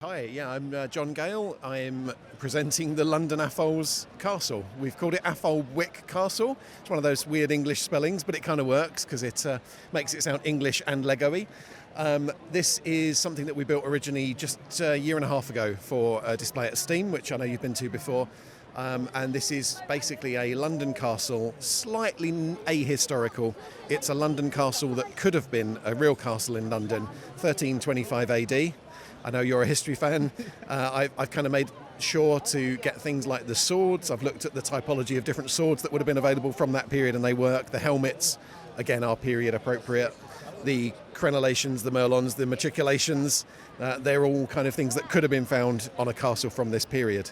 Hi, I'm Jon Gale. I'm presenting the London AFOLs castle. We've called it AFOL Wick Castle. It's one of those weird English spellings, but it kind of works because it makes it sound English and Lego-y. This is something that we built originally just a year and a half ago for a display at Steam, which I know you've been to before. And this is basically a London castle, slightly ahistorical. It's a London castle that could have been a real castle in London, 1325 AD. I know you're a history fan. I've kind of made sure to get things like the swords. I've looked at the typology of different swords that would have been available from that period, and they work. The helmets, again, are period appropriate. The crenellations, the merlons, the matriculations, they're all kind of things that could have been found on a castle from this period.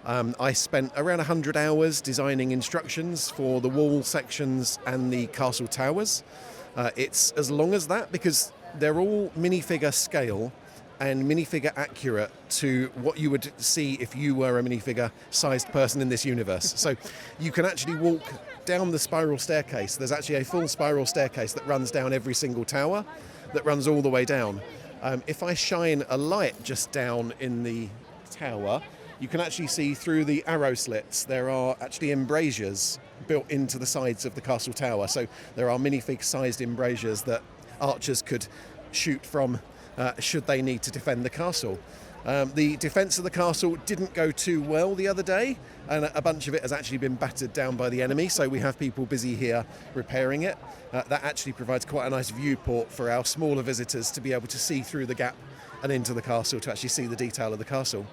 I spent around 100 hours designing instructions for the wall sections and the castle towers. It's as long as that because they're all minifigure scale and minifigure accurate to what you would see if you were a minifigure sized person in this universe. So you can actually walk down the spiral staircase. There's actually a full spiral staircase that runs down every single tower, that runs all the way down. If I shine a light just down in the tower, you can actually see through the arrow slits. There are actually embrasures built into the sides of the castle tower. So there are minifig sized embrasures that archers could shoot from should they need to defend the castle. The defence of the castle didn't go too well the other day, and a bunch of it has actually been battered down by the enemy, so we have people busy here repairing it. That actually provides quite a nice viewport for our smaller visitors to be able to see through the gap and into the castle to actually see the detail of the castle.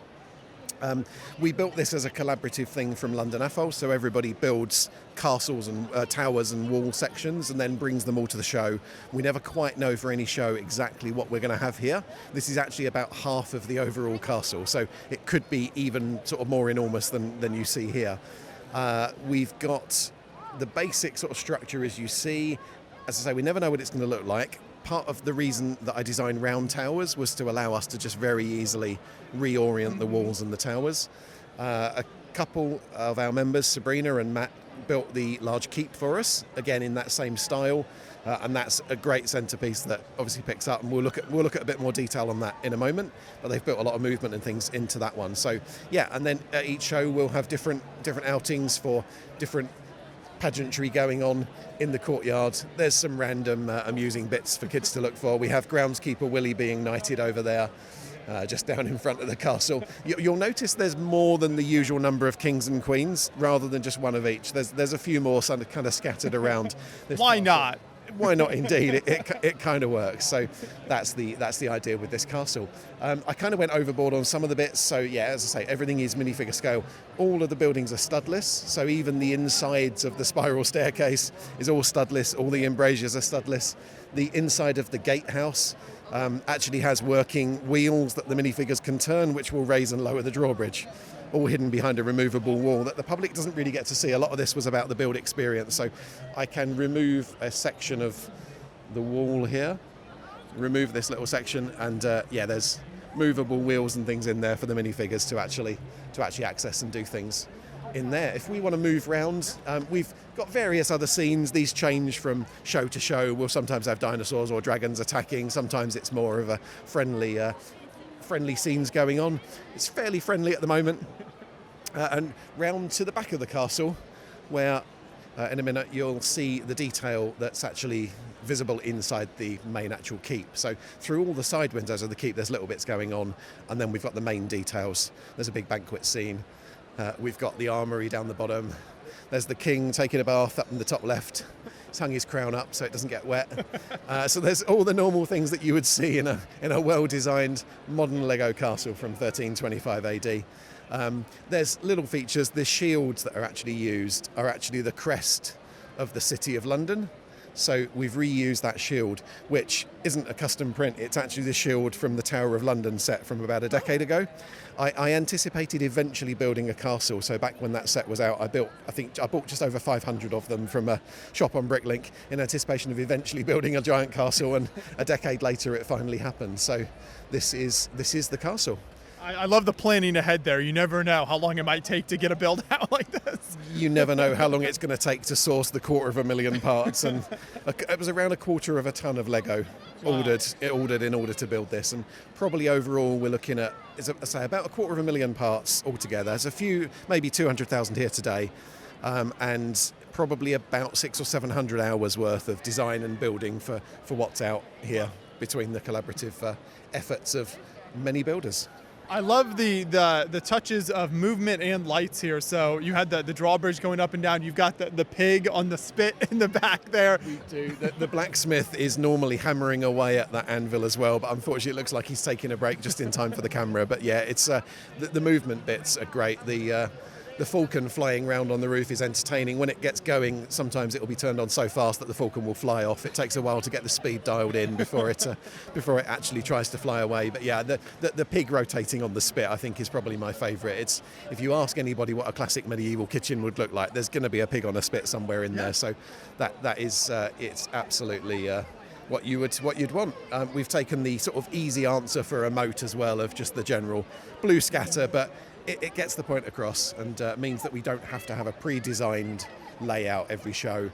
We built this as a collaborative thing from London AFOL, so everybody builds castles and towers and wall sections and then brings them all to the show. We never quite know for any show exactly what we're going to have here. This is actually about half of the overall castle, so it could be even sort of more enormous than you see here. We've got the basic sort of structure as you see. As I say, we never know what it's going to look like. Part of the reason that I designed round towers was to allow us to just very easily reorient the walls and the towers. A couple of our members, Sabrina and Matt, built the large keep for us, again in that same style, and that's a great centerpiece that obviously picks up, and we'll look at a bit more detail on that in a moment, but they've built a lot of movement and things into that one. So yeah, and then at each show we'll have different outings for different pageantry going on in the courtyard. There's some random amusing bits for kids to look for. We have groundskeeper Willie being knighted over there, just down in front of the castle. You'll notice there's more than the usual number of kings and queens, rather than just one of each. There's a few more kind of scattered around. Why not? Why not, indeed? It kind of works. So that's the idea with this castle. I kind of went overboard on some of the bits. So yeah, as I say, everything is minifigure scale. All of the buildings are studless. So even the insides of the spiral staircase is all studless. All the embrasures are studless. The inside of the gatehouse actually has working wheels that the minifigures can turn, which will raise and lower the drawbridge, all hidden behind a removable wall that the public doesn't really get to see. A lot of this was about the build experience, so I can remove a section of the wall here, remove this little section, and there's movable wheels and things in there for the minifigures to actually access and do things in there. If we want to move round, we've got various other scenes. These change from show to show. We'll sometimes have dinosaurs or dragons attacking. Sometimes it's more of a friendly scenes going on. It's fairly friendly at the moment. And round to the back of the castle, where in a minute you'll see the detail that's actually visible inside the main actual keep. So through all the side windows of the keep there's little bits going on, and then we've got the main details. There's a big banquet scene. We've got the armoury down the bottom. There's the king taking a bath up in the top left. He's hung his crown up so it doesn't get wet. So there's all the normal things that you would see in a well-designed modern Lego castle from 1325 AD. There's little features. The shields that are actually used are actually the crest of the City of London. So we've reused that shield, which isn't a custom print. It's actually the shield from the Tower of London set from about a decade ago. I anticipated eventually building a castle. So back when that set was out, I bought just over 500 of them from a shop on Bricklink in anticipation of eventually building a giant castle. And a decade later, it finally happened. So this is the castle. I love the planning ahead there. You never know how long it might take to get a build out like this. You never know how long it's going to take to source the 250,000 parts, and it was around 1/4 of a ton of Lego ordered in order to build this, and probably overall we're looking at, as I say, about 250,000 parts altogether. There's a few, maybe 200,000 here today, and probably about 600 or 700 hours worth of design and building for what's out here between the collaborative efforts of many builders. I love the touches of movement and lights here. So you had the drawbridge going up and down. You've got the pig on the spit in the back there. We do. The blacksmith is normally hammering away at that anvil as well, but unfortunately it looks like he's taking a break just in time for the camera. But yeah, it's the movement bits are great. The falcon flying around on the roof is entertaining. When it gets going, sometimes it will be turned on so fast that the falcon will fly off. It takes a while to get the speed dialed in before it actually tries to fly away. But yeah, the pig rotating on the spit, I think, is probably my favourite. It's, if you ask anybody what a classic medieval kitchen would look like, there's going to be a pig on a spit somewhere in there. So that is it's absolutely what you'd want. We've taken the sort of easy answer for a moat as well, of just the general blue scatter, but it gets the point across, and means that we don't have to have a pre-designed layout every show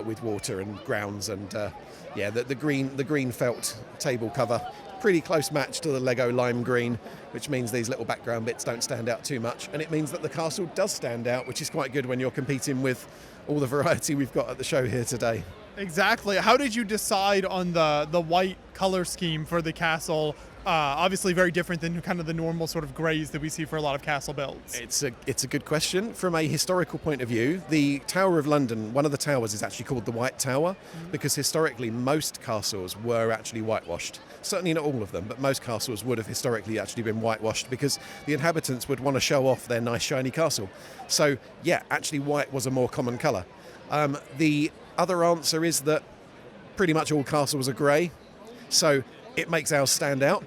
with water and grounds, and the green felt table cover, pretty close match to the Lego lime green, which means these little background bits don't stand out too much, and it means that the castle does stand out, which is quite good when you're competing with all the variety we've got at the show here today. Exactly. How did you decide on the white color scheme for the castle? Obviously very different than kind of the normal sort of greys that we see for a lot of castle builds. It's a good question. From a historical point of view, the Tower of London, one of the towers is actually called the White Tower, because historically most castles were actually whitewashed. Certainly not all of them, but most castles would have historically actually been whitewashed because the inhabitants would want to show off their nice shiny castle. So yeah, actually white was a more common colour. The other answer is that pretty much all castles are grey, so it makes ours stand out.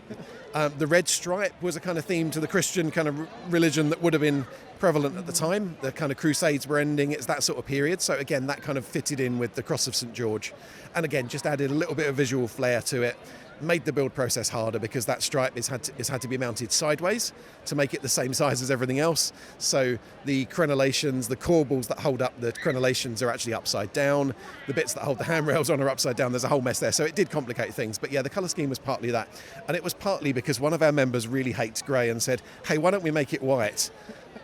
The red stripe was a kind of theme to the Christian kind of religion that would have been prevalent at the time. The kind of Crusades were ending. It's that sort of period. So again, that kind of fitted in with the Cross of St. George. And again, just added a little bit of visual flair to it. Made the build process harder because that stripe has had to be mounted sideways to make it the same size as everything else. So the crenellations, the corbels that hold up the crenellations are actually upside down. The bits that hold the handrails on are upside down. There's a whole mess there. So it did complicate things. But yeah, the colour scheme was partly that. And it was partly because one of our members really hates grey and said, hey, why don't we make it white?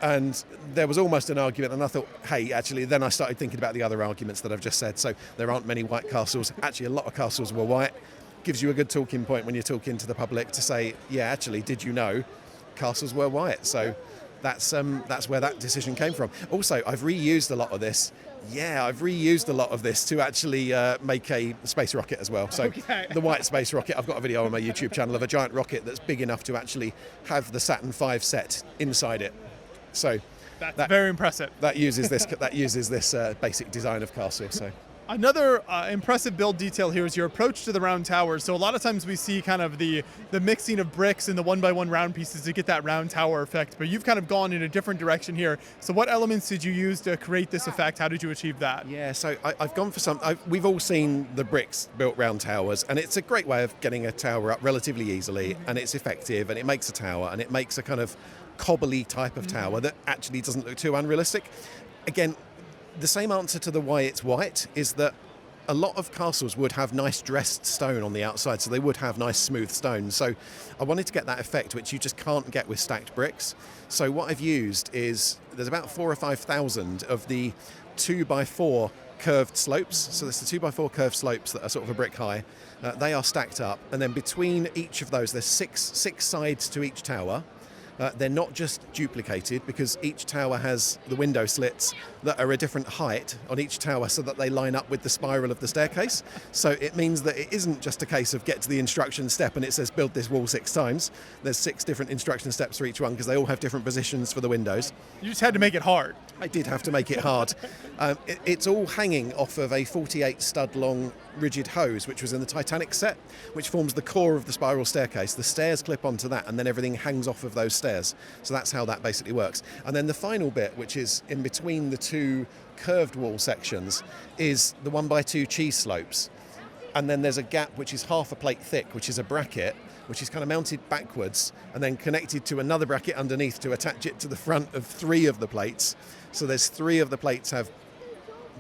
And there was almost an argument, and I thought, hey, actually, then I started thinking about the other arguments that I've just said. So there aren't many white castles. Actually, a lot of castles were white. Gives you a good talking point when you're talking to the public to say, yeah, actually, did you know castles were white? So that's where that decision came from. Also, I've reused a lot of this. Yeah, I've reused a lot of this to actually make a space rocket as well. So okay. The white space rocket, I've got a video on my YouTube channel of a giant rocket that's big enough to actually have the Saturn V set inside it. So that's very impressive. That uses this basic design of castle. So. Another impressive build detail here is your approach to the round tower. So a lot of times we see kind of the mixing of bricks and the 1x1 round pieces to get that round tower effect, but you've kind of gone in a different direction here. So what elements did you use to create this effect? How did you achieve that? Yeah, so I've gone for we've all seen the bricks built round towers, and it's a great way of getting a tower up relatively easily, and it's effective, and it makes a tower, and it makes a kind of cobbly type of tower that actually doesn't look too unrealistic. Again, the same answer to the why it's white is that a lot of castles would have nice dressed stone on the outside, so they would have nice smooth stone. So I wanted to get that effect, which you just can't get with stacked bricks. So what I've used is, there's about 4,000 or 5,000 of the 2x4 curved slopes. So there's the 2x4 curved slopes that are sort of a brick high. They are stacked up, and then between each of those, there's six sides to each tower. They're not just duplicated, because each tower has the window slits that are a different height on each tower so that they line up with the spiral of the staircase. So it means that it isn't just a case of get to the instruction step and it says build this wall 6 times. There's 6 different instruction steps for each one because they all have different positions for the windows. You just had to make it hard. I did have to make it hard. It's all hanging off of a 48 stud long rigid hose, which was in the Titanic set, which forms the core of the spiral staircase. The stairs clip onto that, and then everything hangs off of those stairs. So that's how that basically works. And then the final bit, which is in between the 2 curved wall sections, is the 1x2 cheese slopes. And then there's a gap which is half a plate thick, which is a bracket, which is kind of mounted backwards and then connected to another bracket underneath to attach it to the front of 3 of the plates. So there's 3 of the plates have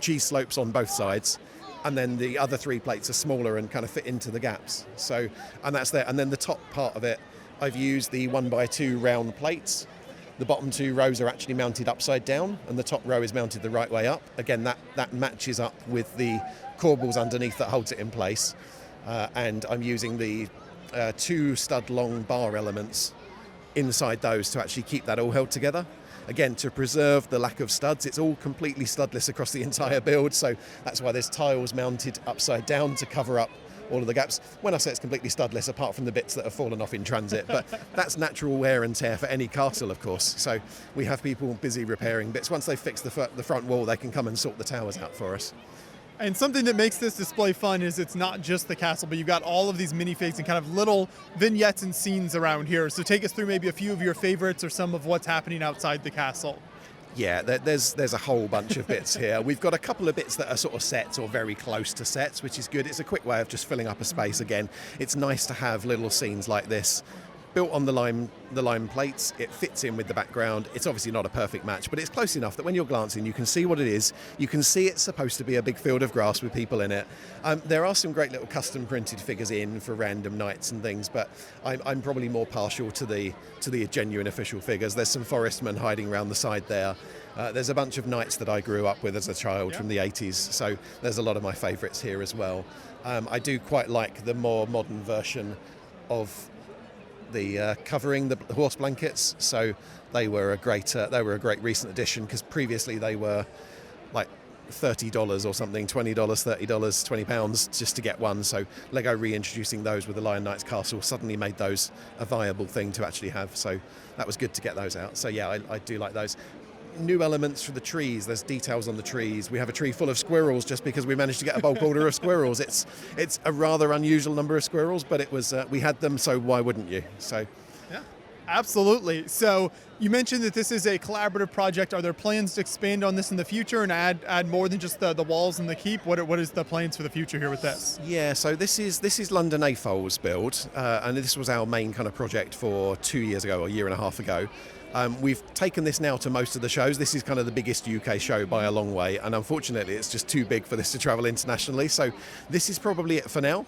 cheese slopes on both sides, and then the other 3 plates are smaller and kind of fit into the gaps. So, and that's there. And then the top part of it, I've used the 1x2 round plates. The bottom 2 rows are actually mounted upside down, and the top row is mounted the right way up. Again, that matches up with the corbels underneath that holds it in place. And I'm using the 2 stud long bar elements inside those to actually keep that all held together. Again, to preserve the lack of studs, it's all completely studless across the entire build, so that's why there's tiles mounted upside down to cover up all of the gaps. When I say it's completely studless, apart from the bits that have fallen off in transit, but that's natural wear and tear for any castle, of course. So we have people busy repairing bits. Once they've fixed the front wall, they can come and sort the towers out for us. And something that makes this display fun is it's not just the castle, but you've got all of these minifigs and kind of little vignettes and scenes around here. So take us through maybe a few of your favorites or some of what's happening outside the castle. Yeah, there's a whole bunch of bits here. We've got a couple of bits that are sort of sets or very close to sets, which is good. It's a quick way of just filling up a space again. It's nice to have little scenes like this built on the lime plates. It fits in with the background. It's obviously not a perfect match, but it's close enough that when you're glancing, you can see what it is. You can see it's supposed to be a big field of grass with people in it. There are some great little custom printed figures in for random nights and things, but I'm probably more partial to the genuine official figures. There's some forestmen hiding around the side there. There's a bunch of knights that I grew up with as a child from the 80s, so there's a lot of my favourites here as well. I do quite like the more modern version of the covering, the horse blankets, so they were a great recent addition, because previously they were like $30 or something, $20, $30, £20 just to get one. So Lego reintroducing those with the Lion Knights Castle suddenly made those a viable thing to actually have, so that was good to get those out. So yeah, I do like those. New elements for the trees. There's details on the trees. We have a tree full of squirrels just because we managed to get a bulk order of squirrels. It's a rather unusual number of squirrels, but it was we had them, so why wouldn't you? So yeah, absolutely. So you mentioned that this is a collaborative project. Are there plans to expand on this in the future and add more than just the walls and the keep? What is the plans for the future here with this? Yeah, so this is London AFOLs build, and this was our main kind of project for 2 years ago or a year and a half ago. We've taken this now to most of the shows. This is kind of the biggest UK show by a long way, and unfortunately it's just too big for this to travel internationally, so this is probably it for now.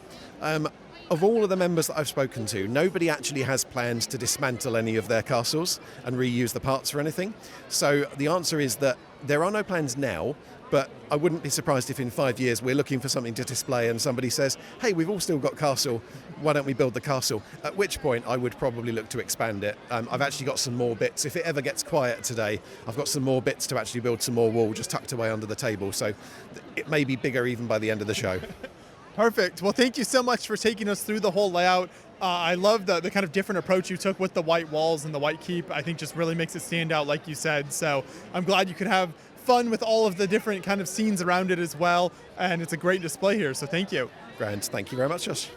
Of all of the members that I've spoken to, nobody actually has plans to dismantle any of their castles and reuse the parts for anything. So the answer is that there are no plans now, but I wouldn't be surprised if in 5 years we're looking for something to display and somebody says, hey, we've all still got castle, why don't we build the castle? At which point I would probably look to expand it. I've actually got some more bits. If it ever gets quiet today, I've got some more bits to actually build some more wall just tucked away under the table. So it may be bigger even by the end of the show. Perfect. Well, thank you so much for taking us through the whole layout. I love the kind of different approach you took with the white walls and the white keep. I think just really makes it stand out, like you said. So I'm glad you could have fun with all of the different kind of scenes around it as well. And it's a great display here. So thank you. Grand. Thank you very much, Josh.